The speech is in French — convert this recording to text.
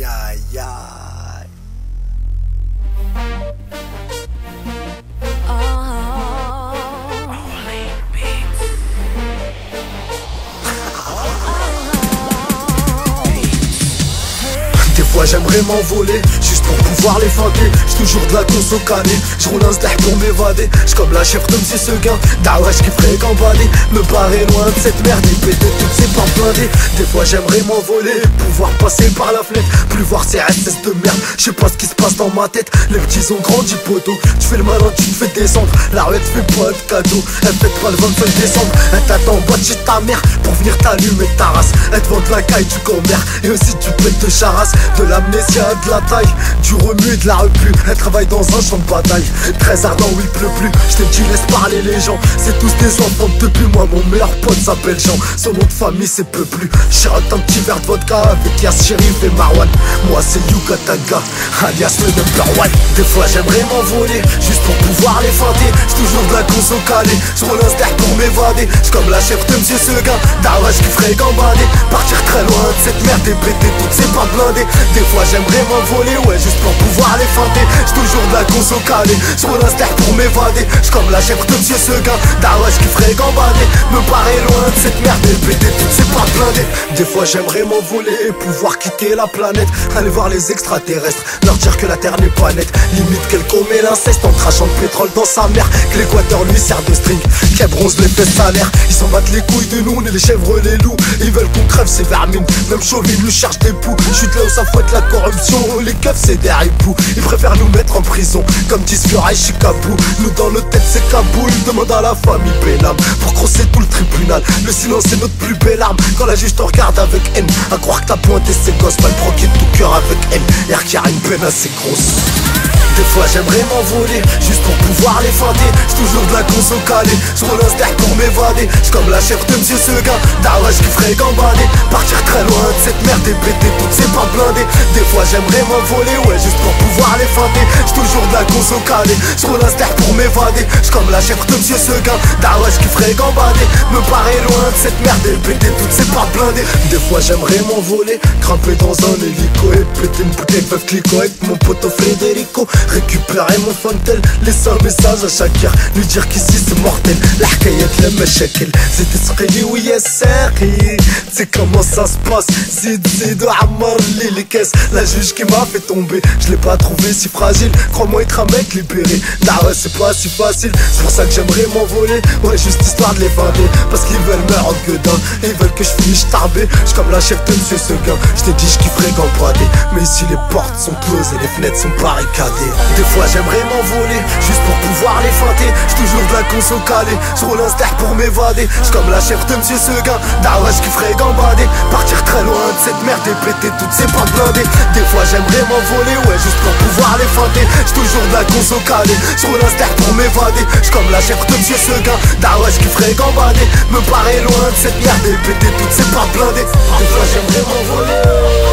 aïe aïe. Des fois j'aimerais m'envoler, juste pour pouvoir les feinter. J'suis toujours de la course au canet, j'roule un stack pour m'évader. J'comme la chèvre de Monsieur Seguin, Dawesh qui ferait gambader. Me paraît loin de cette merde et péter toutes ces portes blindées. Des fois j'aimerais m'envoler, pouvoir passer par la fenêtre, plus voir ces SS de merde. J'sais pas ce qui se passe dans ma tête, les petits ont grandi poteau. Tu fais le malin, tu te fais descendre, la rue te fait pas de cadeau. Elle fête pas le 25 décembre, elle t'attend en boîte chez ta mère pour venir t'allumer ta race. Elle te vend de la caille, tu commères, et aussi tu pètes de charasse. De l'amnésia, de la taille, du remue et de la repu. Elle travaille dans un champ de bataille, très ardent où il pleut plus. Je te dis laisse parler les gens, c'est tous des enfants depuis. Moi mon meilleur pote s'appelle Jean, son nom de famille c'est peu plus. J'rate un petit verre de vodka avec Yas, Shérif et Marwan. Moi c'est Yuka Taga, alias le number one. Des fois j'aimerais m'envoler, juste pour pouvoir les feinter. J'suis toujours de la course au calé, j'roule un stack pour m'évader. J'comme la chèvre de Monsieur Seguin, Dawesh qui ferait gambader. Partir très loin de cette merde et péter toutes ces pas blindées. Des fois j'aimerais m'envoler, ouais, juste pour pouvoir les feinter. J'suis toujours de la course au calé, j'roule un stack pour m'évader. J'comme la chèvre de Monsieur Seguin, Dawesh qui ferait gambader. Me paraît loin de cette merde et péter toutes ces pas blindées. Des fois j'aimerais m'envoler et pouvoir quitter la planète, aller voir les extraterrestres, leur dire que la terre n'est pas nette. Limite qu'elle commet l'inceste en crachant de pétrole dans sa mère. Que l'équateur lui sert de string, qu'elle bronze les fesses salaires. Ils s'en battent les couilles de nous, on est les chèvres, les loups. Ils veulent qu'on crève ces vermines, même Chauvin nous cherche des poux. Chute là où ça fouette la corruption, les keufs c'est des ripoux. Ils préfèrent nous mettre en prison, comme disent Fiora et Chicago. Nous dans nos têtes c'est Kaboul, demande à la famille Benham pour crosser tout le tribunal. Le silence est notre plus belle arme, quand la juge te regarde avec haine. À croire que t'as pointé ses gosses, mal broqué tout cœur avec haine. L'air qui a une peine assez grosse. Des fois j'aimerais m'envoler, juste pour pouvoir les feinter. J'suis toujours de la course au calé, j'roule un stack pour m'évader. J'comme la chèvre de Monsieur Seguin, Dawesh qui ferait gambader. Partir très loin de cette merde et péter toutes ces pas blindées. Des fois j'aimerais m'envoler, ouais, juste pour pouvoir les feinter. J'suis toujours de la course au calé, j'roule un stack pour m'évader. J'comme la chèvre de Monsieur Seguin, Dawesh qui ferait gambader. Me paraît loin de cette merde et péter toutes ces pas blindées. Des fois j'aimerais m'envoler, grimper dans un hélico et péter une bouteille de veuve Clicquot avec mon poteau Federico. Récupérer mon fontel, laisser un message à Shakir, lui dire qu'ici c'est mortel. La hkayat la mashakil, c'était sqili ou yassaqi. C'est comment ça se passe, zid ou ammar les caisses. La juge qui m'a fait tomber, je l'ai pas trouvé si fragile. Crois-moi être un mec libéré, nah ouais c'est pas si facile. C'est pour ça que j'aimerais m'envoler, ouais juste histoire de les feinter. Parce qu'ils veulent me rendre gueudin, et ils veulent que je finisse tarbé. J'comme la chef de Monsieur Seguin, j't'ai dit j'kifferais gambader. Mais ici les portes sont closes et les fenêtres sont barricadées. Des fois j'aimerais m'envoler, juste pour pouvoir les feinter. J'suis toujours de la course au calé, j'roule un stack pour m'évader. J'comme la chef de Monsieur Seguin, Dawesh qui ferait gambader. Partir très loin de cette merde et péter toutes ces pas blindées. Des fois j'aimerais m'envoler, ouais juste pour pouvoir les feinter. J'suis toujours de la course au calé, j'roule un stack pour m'évader. J'comme la chef de Monsieur Seguin, Dawesh qui ferait gambader. Me paraît loin de cette merde et péter toutes ces pas blindées. Des fois j'aimerais m'envoler.